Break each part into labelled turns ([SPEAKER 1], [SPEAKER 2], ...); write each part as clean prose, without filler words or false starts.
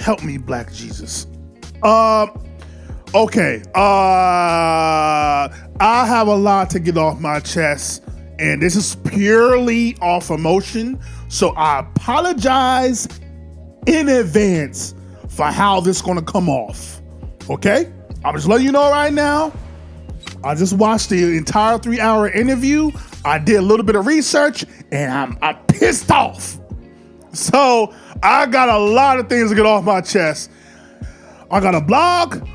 [SPEAKER 1] Help me, Black Jesus. Okay. I have a lot to get off my chest, and this is purely off emotion. So I apologize in advance for how this is going to come off. Okay? I'm just letting you know right now. I just watched the entire 3-hour interview. I did a little bit of research, and I'm pissed off. So I got a lot of things to get off my chest. I got a blog.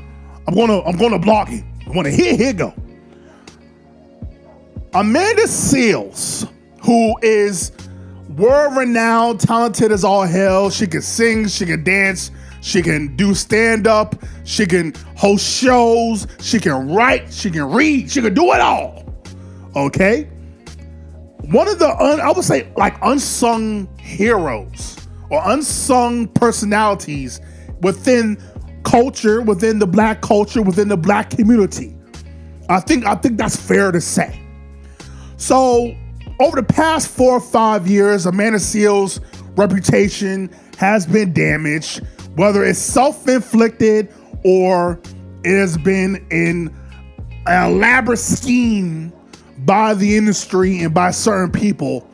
[SPEAKER 1] I'm gonna blog it. Here go. Amanda Selaes, who is world-renowned, talented as all hell. She can sing, she can dance, she can do stand-up, she can host shows, she can write, she can read, she can do it all. Okay? One of the, I would say, like unsung heroes or unsung personalities within culture, within the black culture, within the black community. I think that's fair to say. So over the past 4 or 5 years, Amanda Selaes' reputation has been damaged, whether it's self-inflicted or it has been an elaborate scheme by the industry and by certain people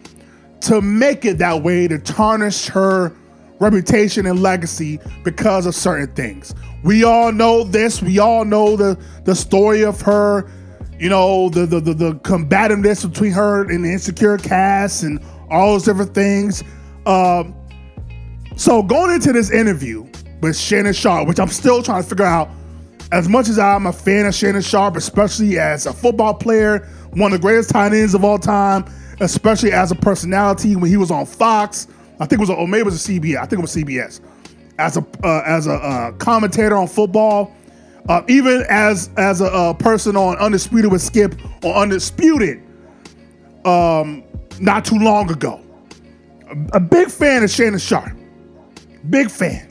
[SPEAKER 1] to make it that way, to tarnish her reputation and legacy because of certain things. We all know this. We all know the story of her, you know, the combativeness between her and the Insecure cast and all those different things. So going into this interview with Shannon Sharpe, which I'm still trying to figure out, as much as I'm a fan of Shannon Sharpe, especially as a football player, one of the greatest tight ends of all time, especially as a personality when he was on Fox, I think it was, or maybe it was a CBS. I think it was CBS. As a commentator on football, even as a person on Undisputed with Skip or Undisputed, not too long ago. A big fan of Shannon Sharpe. Big fan.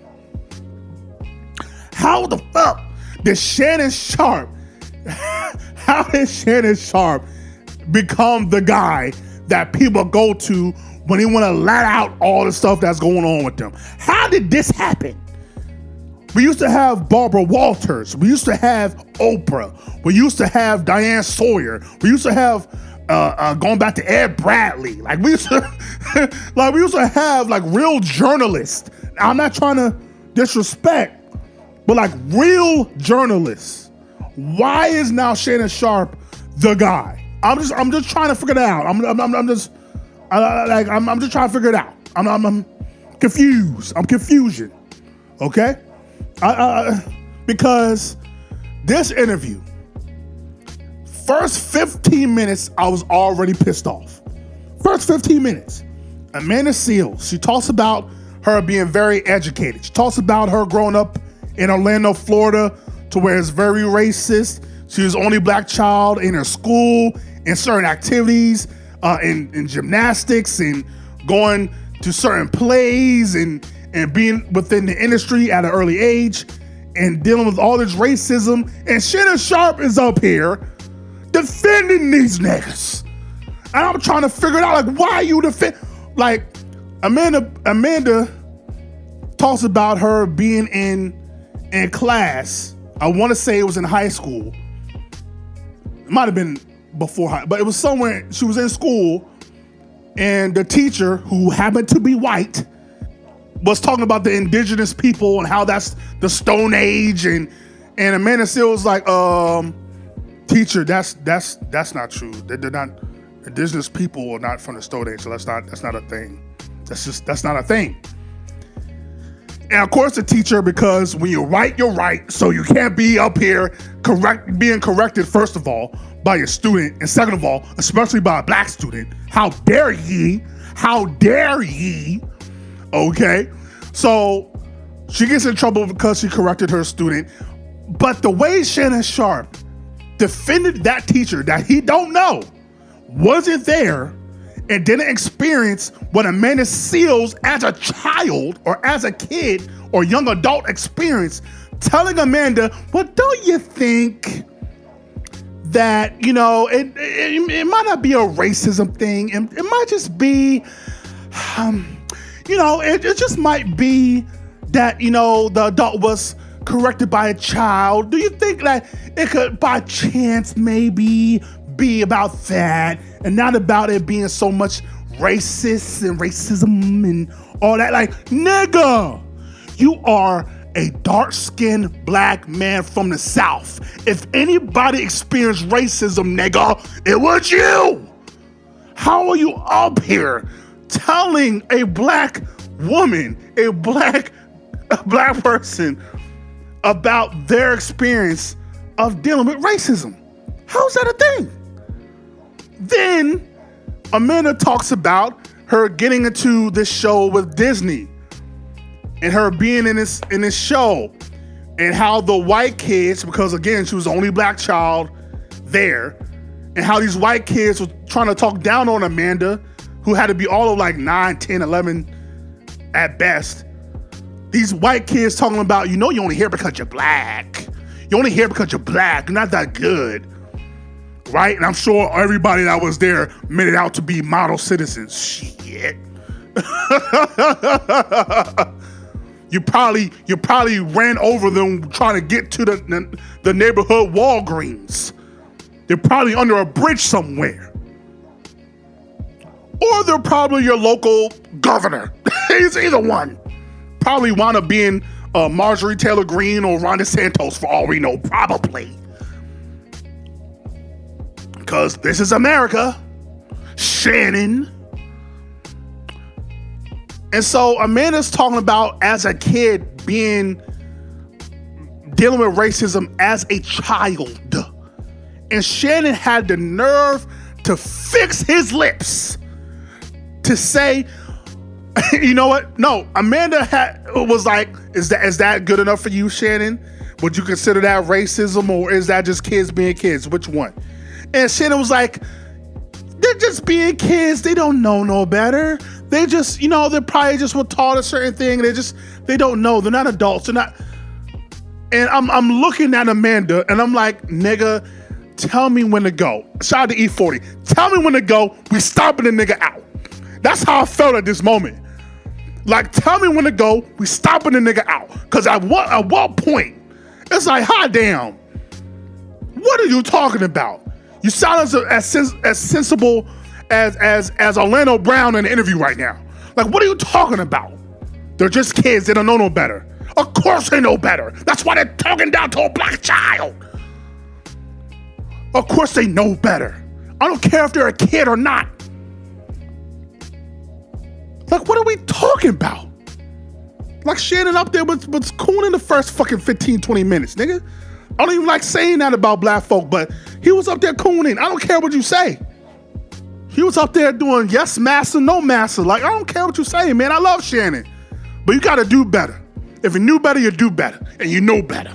[SPEAKER 1] How the fuck did Shannon Sharpe? How did Shannon Sharpe become the guy that people go to when they want to let out all the stuff that's going on with them? How did this happen? We used to have Barbara Walters. We used to have Oprah. We used to have Diane Sawyer. We used to have going back to Ed Bradley. Like we used to have like real journalists. I'm not trying to disrespect, but like real journalists. Why is now Shannon Sharpe the guy? I'm just trying to figure it out. I'm just trying to figure it out. I'm confused. I'm confusion. Okay? Because this interview, first 15 minutes, I was already pissed off. First 15 minutes. Amanda Selaes, she talks about her being very educated. She talks about her growing up in Orlando, Florida, to where it's very racist. She was the only black child in her school, in certain activities, in gymnastics, and going to certain plays, and being within the industry at an early age, and dealing with all this racism. And Shannon Sharpe is up here defending these niggas. And I'm trying to figure it out, like, why you defend? Like, Amanda talks about her being in class. I want to say it was in high school. It might have been before high, but it was somewhere. She was in school, and the teacher, who happened to be white, was talking about the indigenous people and how that's the Stone Age, and Amanda Selaes was like, teacher, that's not true. They're not, indigenous people are not from the Stone Age, so that's not a thing. That's not a thing. And of course the teacher, because when you're right, so you can't be up here being corrected, first of all, by your student, and second of all, especially by a black student. How dare ye? Okay? So she gets in trouble because she corrected her student. But the way Shannon Sharpe defended that teacher that he don't know, wasn't there, and didn't experience what Amanda Selaes as a child or as a kid or young adult experienced, telling Amanda, well, don't you think that, you know, it might not be a racism thing, and it might just be, you know, it just might be that, the adult was corrected by a child? Do you think that it could by chance maybe be about that and not about it being so much racist and racism and all that? Like, nigga, you are a dark-skinned black man from the South. If anybody experienced racism, nigga, it was you. How are you up here telling a black woman, a black person about their experience of dealing with racism? How's that a thing? Then Amanda talks about her getting into this show with Disney and her being in this show, and how the white kids, because again, she was the only black child there, and how these white kids were trying to talk down on Amanda, who had to be all of like 9, 10, 11 at best. These white kids talking about, you only here because you're black. You only here because you're black. You're not that good. Right? And I'm sure everybody that was there made it out to be model citizens. Shit. You probably ran over them trying to get to the neighborhood Walgreens. They're probably under a bridge somewhere. Or they're probably your local governor. It's either one. Probably wound up being Marjorie Taylor Greene or Ron DeSantis, for all we know, probably. Because this is America. Shannon. And so Amanda's talking about, as a kid, dealing with racism as a child. And Shannon had the nerve to fix his lips to say, you know what? No, Amanda was like, is that good enough for you, Shannon? Would you consider that racism, or is that just kids being kids? Which one? And Shannon was like, they're just being kids. They don't know no better. They just, they probably just were taught a certain thing. They don't know. They're not adults. They're not. And I'm looking at Amanda and I'm like, nigga, tell me when to go. Shout out to E40. Tell me when to go. We stomping the nigga out. That's how I felt at this moment. Like, tell me when to go. We stomping the nigga out. Because at what point? It's like, hot damn. What are you talking about? You sound as sensible as Orlando Brown in the interview right now. Like, what are you talking about? They're just kids. They don't know no better. Of course they know better. That's why they're talking down to a black child. Of course they know better. I don't care if they're a kid or not. Like, what are we talking about? Like, Shannon up there was cool in the first fucking 15, 20 minutes, nigga. I don't even like saying that about black folk, but he was up there cooning. I don't care what you say. He was up there doing yes, master, no master. Like, I don't care what you say, man. I love Shannon. But you got to do better. If you knew better, you do better. And you know better.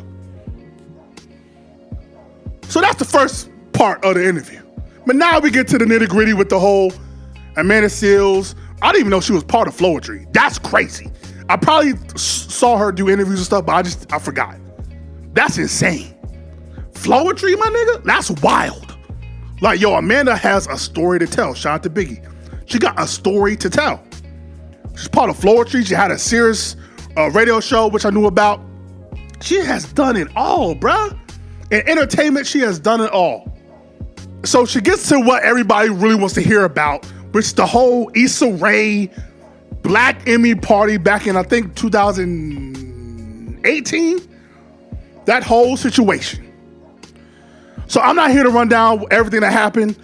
[SPEAKER 1] So that's the first part of the interview. But now we get to the nitty gritty with the whole Amanda Seales. I didn't even know she was part of Floetry. That's crazy. I probably saw her do interviews and stuff, but I forgot. That's insane. Floetry, my nigga? That's wild. Like, yo, Amanda has a story to tell. Shout out to Biggie. She got a story to tell. She's part of Floetry. She had a serious radio show, which I knew about. She has done it all, bruh. In entertainment, she has done it all. So she gets to what everybody really wants to hear about, which is the whole Issa Rae Black Emmy party back in, I think, 2018. That whole situation. So I'm not here to run down everything that happened.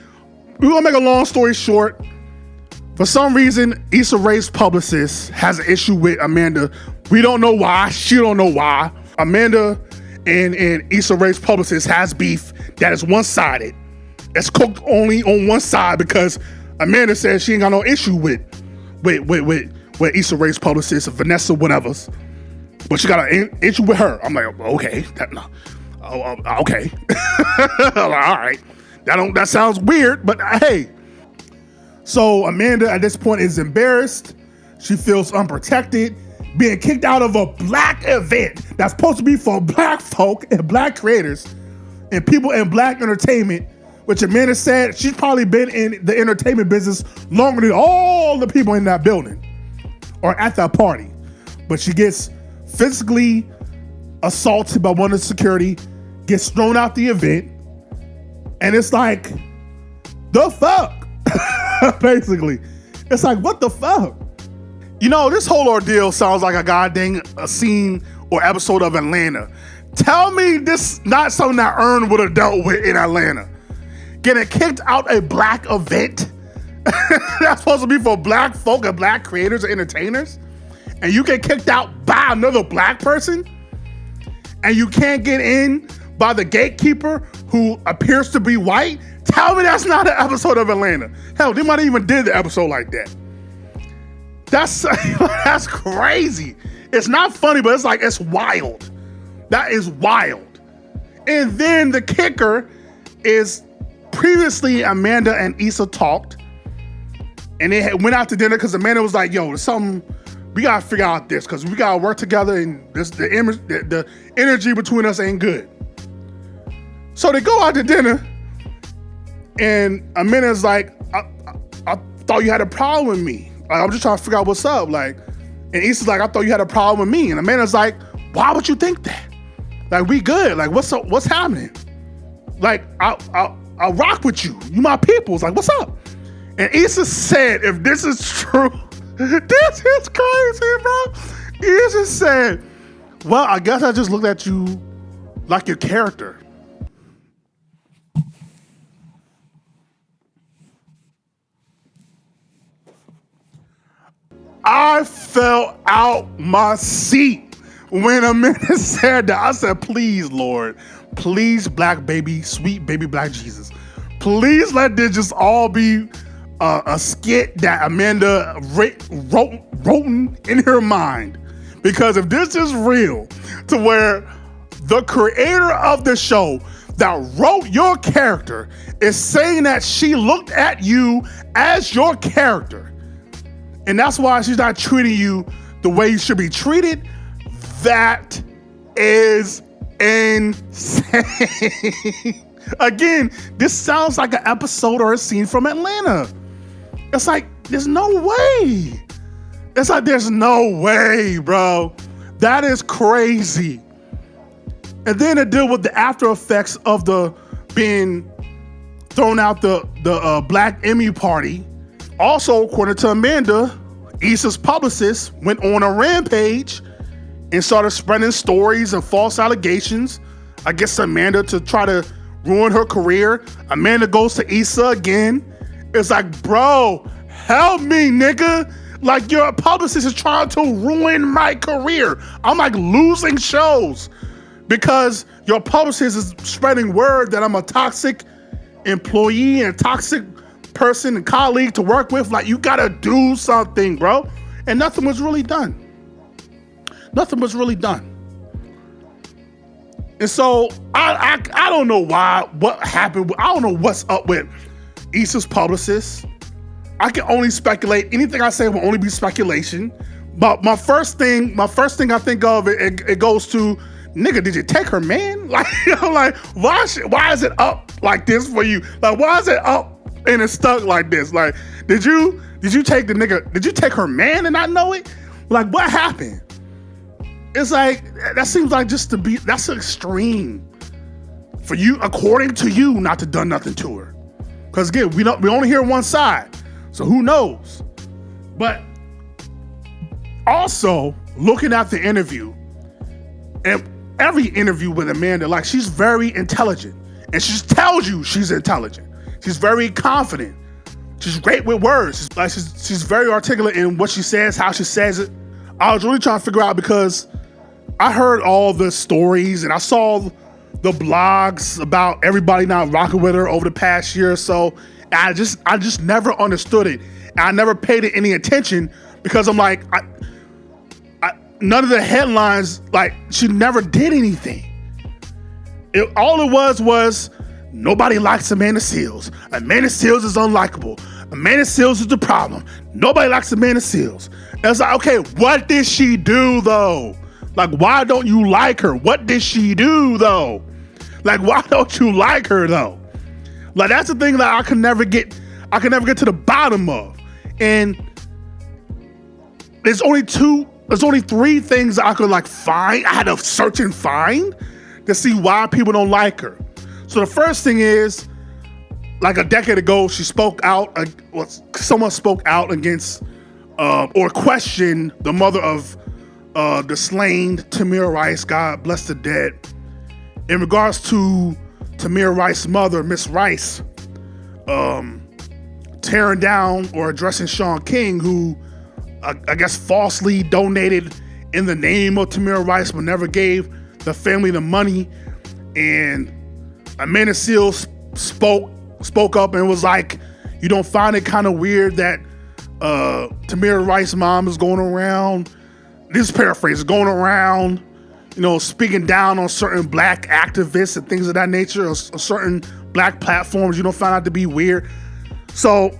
[SPEAKER 1] We're gonna make a long story short. For some reason, Issa Rae's publicist has an issue with Amanda. We don't know why. She don't know why. Amanda and Issa Rae's publicist has beef that is one-sided. It's cooked only on one side because Amanda says she ain't got no issue with Issa Rae's publicist or Vanessa whatever's. But she got an issue with her. I'm like, okay. Okay. All right. That sounds weird, but hey. So Amanda at this point is embarrassed. She feels unprotected, being kicked out of a black event that's supposed to be for black folk and black creators and people in black entertainment, which Amanda said she's probably been in the entertainment business longer than all the people in that building or at that party. But she gets physically assaulted by one of the security, gets thrown out the event, and it's like, the fuck? Basically. It's like, what the fuck? You know, this whole ordeal sounds like a goddamn scene or episode of Atlanta. Tell me this not something that Earn would have dealt with in Atlanta. Getting kicked out a black event that's supposed to be for black folk and black creators and entertainers, and you get kicked out by another black person, and you can't get in by the gatekeeper who appears to be white. Tell me that's not an episode of Atlanta. Hell, they might have even did the episode like that. That's crazy. It's not funny, but it's like, it's wild. That is wild. And then the kicker is, previously Amanda and Issa talked, and they went out to dinner because Amanda was like, yo, there's something, we gotta figure out this because we gotta work together, and the energy between us ain't good. So they go out to dinner, and Amanda's like, I thought you had a problem with me. Like, I'm just trying to figure out what's up. Like, and Issa's like, I thought you had a problem with me. And Amanda's like, why would you think that? Like, we good. Like, what's up? What's happening? Like, I'll rock with you. You my peoples. Like, what's up? And Issa said, if this is true, this is crazy, bro. Issa said, well, I guess I just looked at you like your character. I fell out my seat when Amanda said that. I said, please, Lord, please, black baby, sweet baby black Jesus, please let this just all be a skit that Amanda wrote in her mind. Because if this is real, to where the creator of the show that wrote your character is saying that she looked at you as your character, and that's why she's not treating you the way you should be treated, that is insane. Again, this sounds like an episode or a scene from Atlanta. It's like, there's no way. It's like, there's no way, bro. That is crazy. And then to deal with the after effects of the being thrown out the Black Emmy party. Also, according to Amanda, Issa's publicist went on a rampage and started spreading stories and false allegations against Amanda to try to ruin her career. Amanda goes to Issa again. It's like, bro, help me, nigga. Like, your publicist is trying to ruin my career. I'm like losing shows because your publicist is spreading word that I'm a toxic employee and a toxic person and colleague to work with. Like, you gotta do something, bro. And nothing was really done. Nothing was really done. And so I don't know what happened. I don't know what's up with Issa's publicist. I can only speculate. Anything I say will only be speculation. But my first thing I think of, it goes to, nigga, did you take her man? Like, you know, like, why is it up like this for you? Like, why is it up and it's stuck like this? Like, did you take the nigga? Did you take her man and not know it? Like, what happened? It's like, that seems like that's extreme for you, according to you, not to done nothing to her. Because again, we only hear one side, so who knows? But also looking at the interview, and every interview with Amanda, like, she's very intelligent, and she tells you she's intelligent. She's very confident. She's great with words. She's very articulate in what she says, how she says it. I was really trying to figure out, because I heard all the stories and I saw the blogs about everybody not rocking with her over the past year or so. And I just never understood it. And I never paid it any attention because I'm like, none of the headlines, like, she never did anything. All it was nobody likes Amanda Seales. Amanda Seales is unlikable. Amanda Seales is the problem. Nobody likes Amanda Seales. And it's like, okay, what did she do though? Like, why don't you like her? What did she do though? Like, why don't you like her though? Like, that's the thing that I can never get to the bottom of. And there's only two There's only 3 things I could like find. I had to search and find to see why people don't like her. So the first thing is, like a decade ago, she spoke out. Someone spoke out against or questioned the mother of the slain Tamir Rice. God bless the dead. In regards to Tamir Rice's mother, Miss Rice, tearing down or addressing Sean King, who I guess falsely donated in the name of Tamir Rice, but never gave the family the money. And Amanda Seales spoke up and was like, you don't find it kind of weird that Tamir Rice's mom is going around, this paraphrase, going around, speaking down on certain black activists and things of that nature, or certain black platforms. You don't find out to be weird. So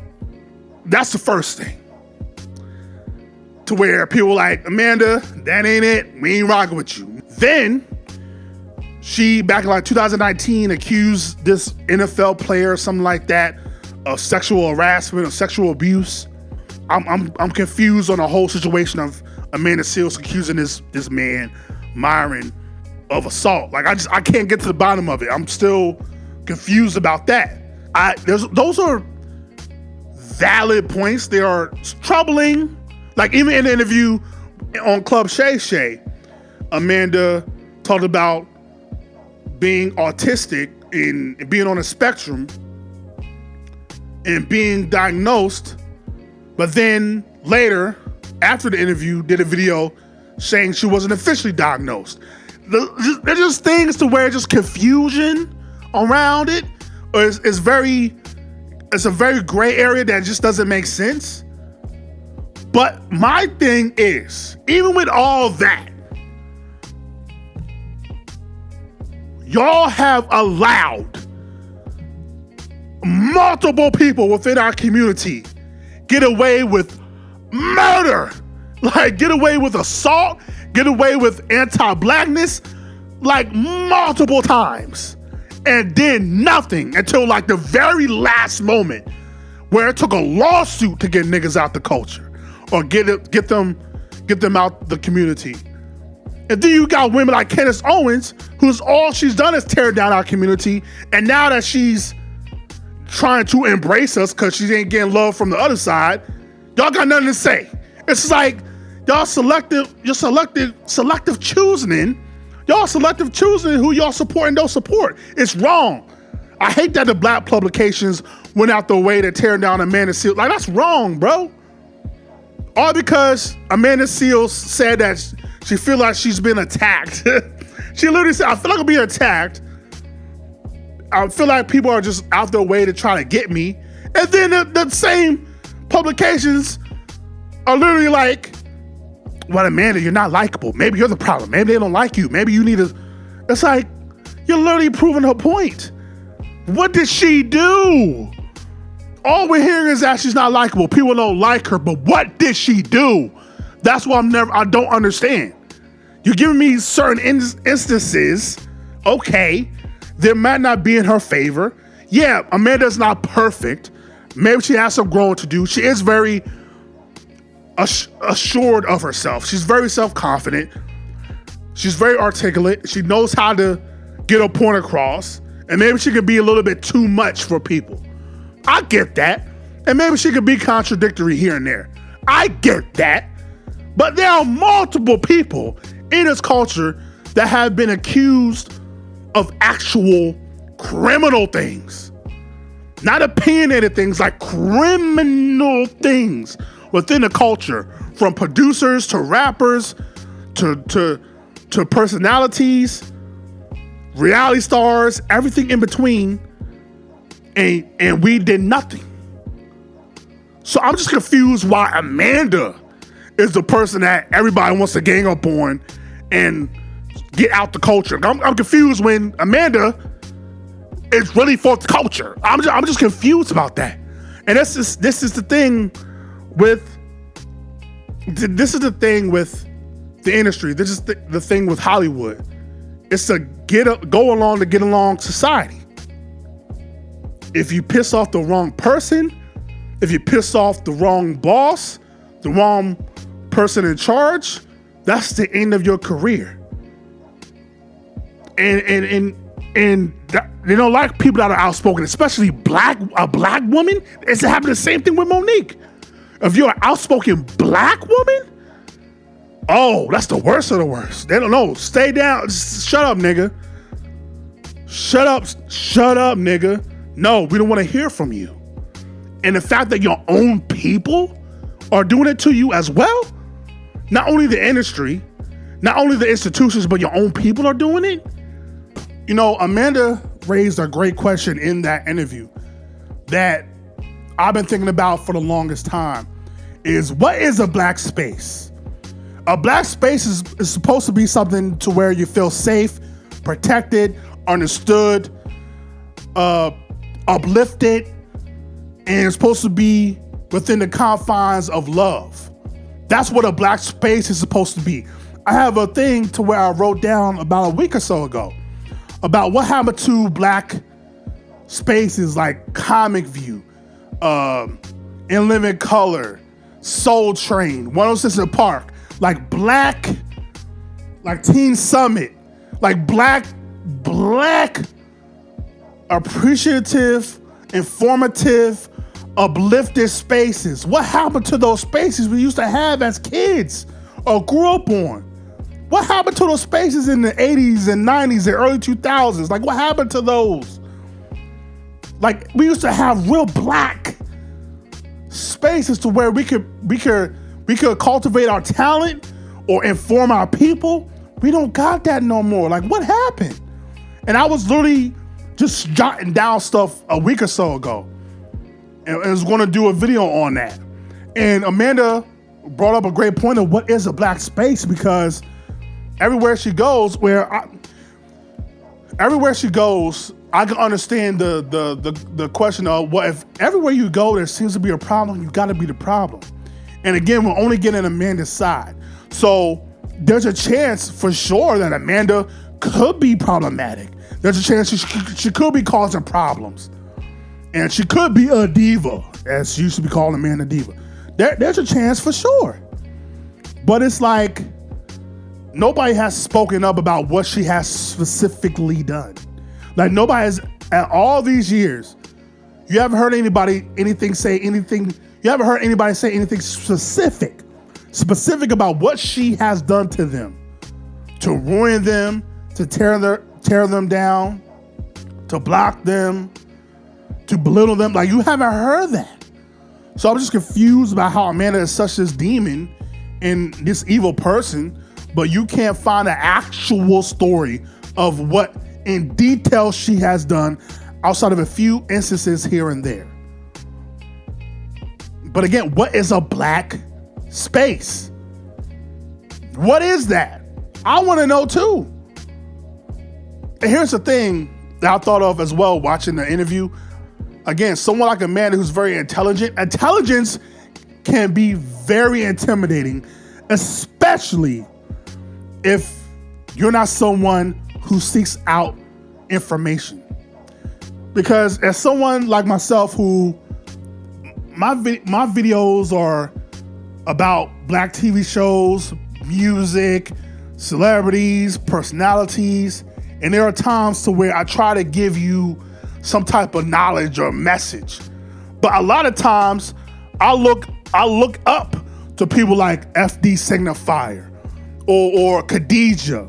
[SPEAKER 1] that's the first thing. To where people like, Amanda, that ain't it. We ain't rocking with you. Then she, back in like 2019, accused this NFL player or something like that of sexual harassment or sexual abuse. I'm confused on the whole situation of Amanda Seales accusing this man, Myron, of assault. Like I can't get to the bottom of it. I'm still confused about that. Those are valid points. They are troubling. Like even in the interview on Club Shay Shay, Amanda talked about being autistic and being on a spectrum and being diagnosed, but then later, after the interview, did a video saying she wasn't officially diagnosed. There's just things to where just confusion around it. It's a very gray area that just doesn't make sense. But my thing is, even with all that, y'all have allowed multiple people within our community get away with murder, like get away with assault, get away with anti-blackness, like multiple times, and did nothing until like the very last moment, where it took a lawsuit to get niggas out the culture or get them out the community. And then you got women like Candace Owens, who's all she's done is tear down our community, and now that she's trying to embrace us because she ain't getting love from the other side, y'all got nothing to say. It's like y'all selective choosing. Y'all selective choosing who y'all support and don't support. It's wrong. I hate that the black publications went out the way to tear down Amanda Seales. Like, that's wrong, bro. All because Amanda Seales said that she feel like she's been attacked. She literally said, I feel like I'm being attacked. I feel like people are just out their way to try to get me. And then the same publications are literally like, well, Amanda, you're not likable. Maybe you're the problem. Maybe they don't like you. Maybe you need to... It's like, you're literally proving her point. What did she do? All we're hearing is that she's not likable. People don't like her, but what did she do? That's why I don't understand. You're giving me certain instances. Okay, there might not be in her favor. Yeah, Amanda's not perfect. Maybe she has some growing to do. She is very assured of herself. She's very self-confident. She's very articulate. She knows how to get her point across. And maybe she could be a little bit too much for people. I get that. And maybe she could be contradictory here and there. I get that. But there are multiple people in this culture that have been accused of actual criminal things. Not opinionated things, like criminal things within the culture, from producers to rappers to personalities, reality stars, everything in between, and we did nothing. So I'm just confused why Amanda is the person that everybody wants to gang up on and get out the culture. I'm confused when Amanda is really for the culture. I'm just confused about that. And this is the thing with the industry. This is the thing with Hollywood. It's to go along to get along society. If you piss off the wrong person, if you piss off the wrong boss, the wrong person in charge, that's the end of your career. And they don't like people that are outspoken, especially a black woman. It's happening the same thing with Monique. If you're an outspoken black woman, oh, that's the worst of the worst. They don't know. Stay down. Shut up, nigga. Shut up, nigga. No, we don't want to hear from you. And the fact that your own people are doing it to you as well, not only the industry, not only the institutions, but your own people are doing it. You know, Amanda raised a great question in that interview that I've been thinking about for the longest time is, what is a black space? A black space is supposed to be something to where you feel safe, protected, understood, uplifted, and it's supposed to be within the confines of love. That's what a black space is supposed to be. I have a thing to where I wrote down about a week or so ago about what happened to black spaces like Comic View, In Living Color, Soul Train, 106 in Park, like black, like Teen Summit, like black, appreciative, informative, uplifted spaces. What happened to those spaces we used to have as kids or grew up on? What happened to those spaces in the 80s and 90s and early 2000s? Like, what happened to those? Like, we used to have real black spaces to where we could cultivate our talent or inform our people. We don't got that no more. Like, what happened? And I was literally just jotting down stuff a week or so ago, and I was going to do a video on that. And Amanda brought up a great point of what is a black space, because everywhere she goes, I can understand the question of, what if everywhere you go there seems to be a problem, you got to be the problem. And again, we're only getting Amanda's side. So there's a chance for sure that Amanda could be problematic. There's a chance she could be causing problems. And she could be a diva, as she used to be called, Amanda Diva. There's a chance for sure. But it's like, nobody has spoken up about what she has specifically done. Like, nobody has, at all these years, you haven't heard anybody say anything specific about what she has done to them, to ruin them, to tear them down, to block them, to belittle them. Like, you haven't heard that. So I'm just confused about how Amanda is such this demon and this evil person, but you can't find an actual story of what in detail she has done outside of a few instances here and there. But again, what is a black space? What is that? I want to know too. And here's the thing that I thought of as well watching the interview. Again, someone like Amanda who's very intelligent. Intelligence can be very intimidating, especially if you're not someone who seeks out information. Because as someone like myself who, my videos are about black TV shows, music, celebrities, personalities, and there are times to where I try to give you some type of knowledge or message. But a lot of times I look up to people like FD Signifier or Khadijah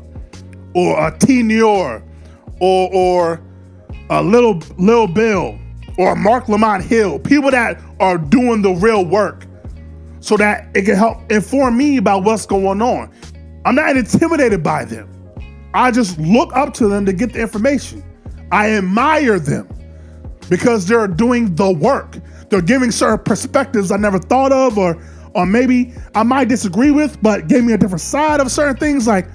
[SPEAKER 1] or T Nior or Lil Bill or Mark Lamont Hill, people that are doing the real work so that it can help inform me about what's going on. I'm not intimidated by them. I just look up to them to get the information. I admire them because they're doing the work. They're giving certain perspectives I never thought of, or maybe I might disagree with, but gave me a different side of certain things. Like,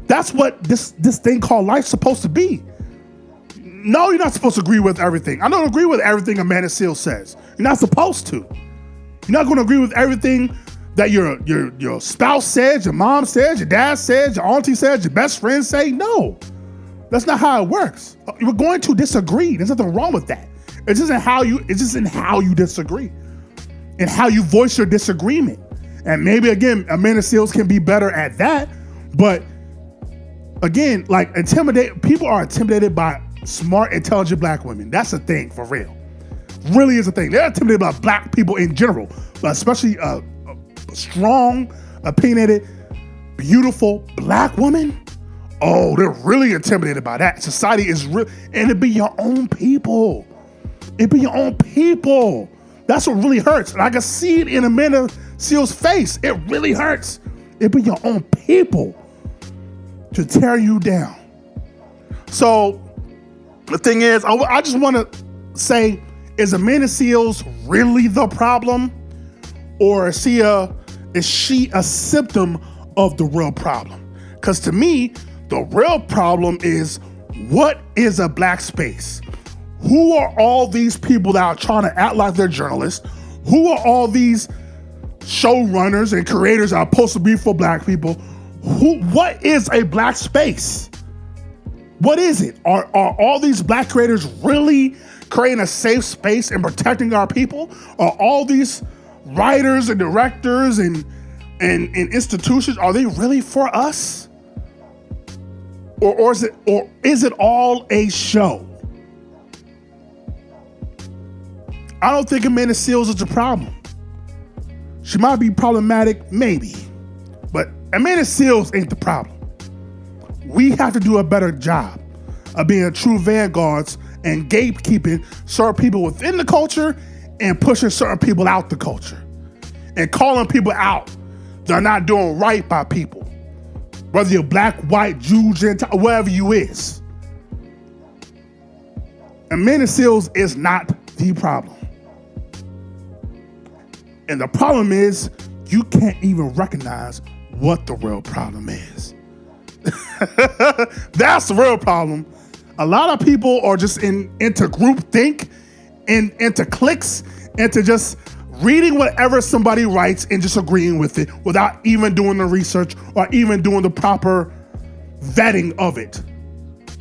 [SPEAKER 1] that's what this thing called life's supposed to be. No, you're not supposed to agree with everything. I don't agree with everything Amanda Seales says. You're not supposed to. You're not going to agree with everything that your spouse says, your mom says, your dad says, your auntie says, your best friend say. No, that's not how it works. You're going to disagree. There's nothing wrong with that. It's just in how you disagree, and how you voice your disagreement, And maybe, again, Amanda Seales can be better at that. But again, like, people are intimidated by smart, intelligent black women. That's a thing, for real. Really is a thing. They're intimidated by black people in general, but especially a strong, opinionated, beautiful black woman. Oh, they're really intimidated by that. Society is real, and it be your own people. It be your own people. That's what really hurts. And I can see it in Amanda Seales' face. It really hurts. It be your own people to tear you down. So the thing is, I just want to say, is Amanda Seales really the problem, or is she a symptom of the real problem? Because to me, the real problem is, what is a black space? Who are all these people that are trying to act like they're journalists? Who are all these showrunners and creators that are supposed to be for black people? What is a black space? What is it? Are all these black creators really creating a safe space and protecting our people? Are all these writers and directors and institutions, are they really for us? Or is it all a show? I don't think Amanda Seales is the problem. She might be problematic, maybe, but Amanda Seales ain't the problem. We have to do a better job of being true vanguards and gatekeeping certain people within the culture and pushing certain people out the culture and calling people out that are not doing right by people. Whether you're black, white, Jew, Gentile, whatever you is. Amanda Seales is not the problem. And the problem is, you can't even recognize what the real problem is. That's the real problem. A lot of people are just into group think and into cliques, into just reading whatever somebody writes and just agreeing with it without even doing the research or even doing the proper vetting of it.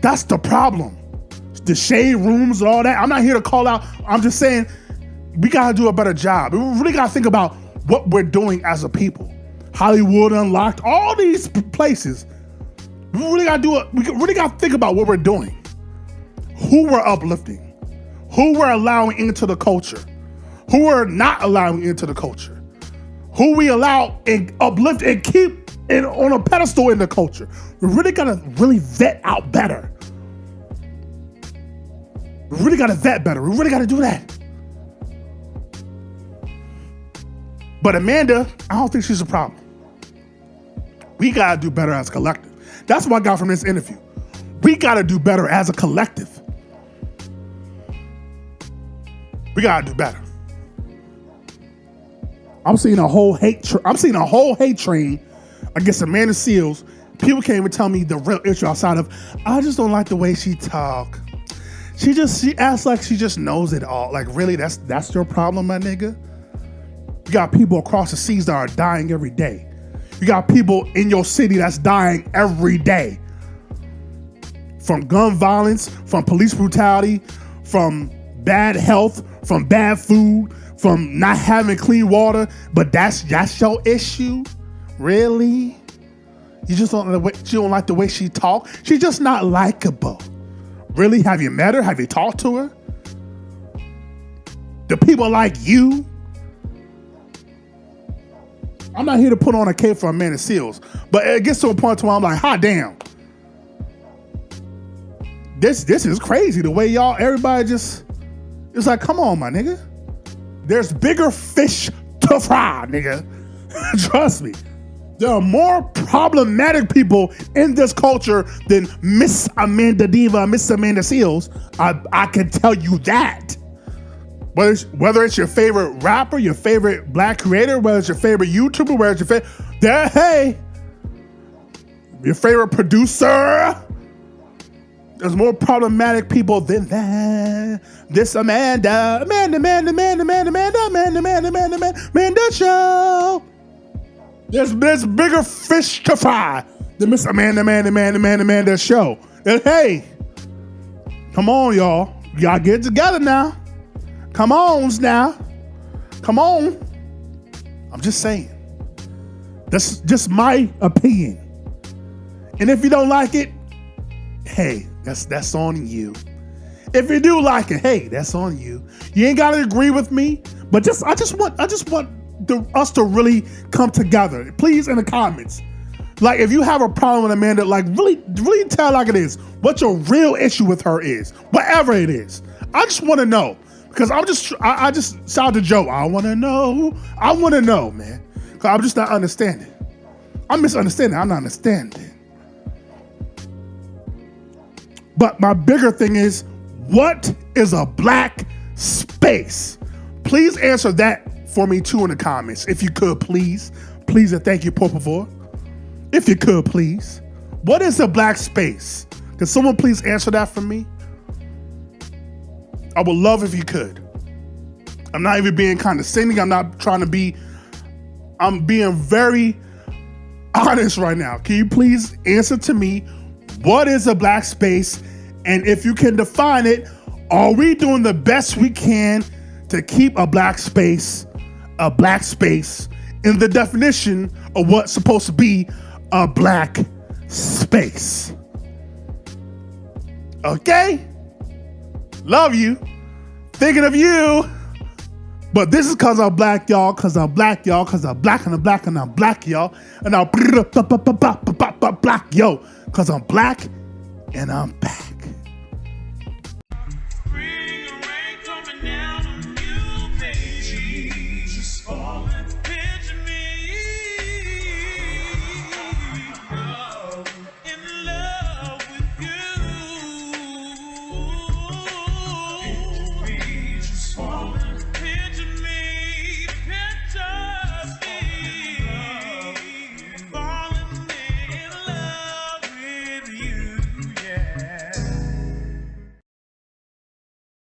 [SPEAKER 1] That's the problem. The shade rooms and all that. I'm not here to call out. I'm just saying we got to do a better job. We really got to think about what we're doing as a people. Hollywood Unlocked, all these places. We really got to think about what we're doing. Who we're uplifting. Who we're allowing into the culture. Who we're not allowing into the culture. Who we allow and uplift and keep on a pedestal in the culture. We really got to vet out better. We really got to vet better. We really got to do that. But Amanda, I don't think she's a problem. We got to do better as a collective. That's what I got from this interview. We got to do better as a collective. We got to do better. I'm seeing a whole hate train against Amanda Seales. People can't even tell me the real issue outside of, I just don't like the way she talk. She acts like she just knows it all. Like, really, that's your problem, my nigga? You got people across the seas that are dying every day. You got people in your city that's dying every day. From gun violence, from police brutality, from bad health, from bad food, from not having clean water, but that's your issue? Really? You just don't like the way she talk? She's just not likable. Really? Have you met her? Have you talked to her? Do people like you? I'm not here to put on a cape for Amanda Seales, but it gets to a point where I'm like, hot damn. This is crazy. The way everybody just, it's like, come on, my nigga. There's bigger fish to fry, nigga. Trust me. There are more problematic people in this culture than Miss Amanda Diva, Miss Amanda Seales. I can tell you that. Whether it's your favorite rapper, your favorite black creator, whether it's your favorite YouTuber, whether it's your your favorite producer, there's more problematic people than that. This Amanda show. There's bigger fish to fry than Miss Amanda show. And hey, come on, y'all. Y'all get it together now. Come on now. Come on. I'm just saying. That's just my opinion. And if you don't like it, hey, that's on you. If you do like it, hey, that's on you. You ain't gotta agree with me, but I just want us to really come together. Please, in the comments, like if you have a problem with Amanda, like really tell like it is. What your real issue with her is, whatever it is. I just want to know because I just shout out to Joe. I want to know, man, because I'm just not understanding. I'm misunderstanding. I'm not understanding. But my bigger thing is, what is a black space? Please answer that for me too in the comments, if you could, please. Please and thank you, por favor. If you could, please. What is a black space? Can someone please answer that for me? I would love if you could. I'm not even being condescending. I'm not trying to be. I'm being very honest right now. Can you please answer to me, what is a black space? And if you can define it, are we doing the best we can to keep a black space in the definition of what's supposed to be a black space? Okay? Love you. Thinking of you. But this is because I'm black, y'all. Because I'm black, y'all. Because I'm black and I'm black and I'm black, y'all. And I'm black, yo. Because I'm black and I'm back.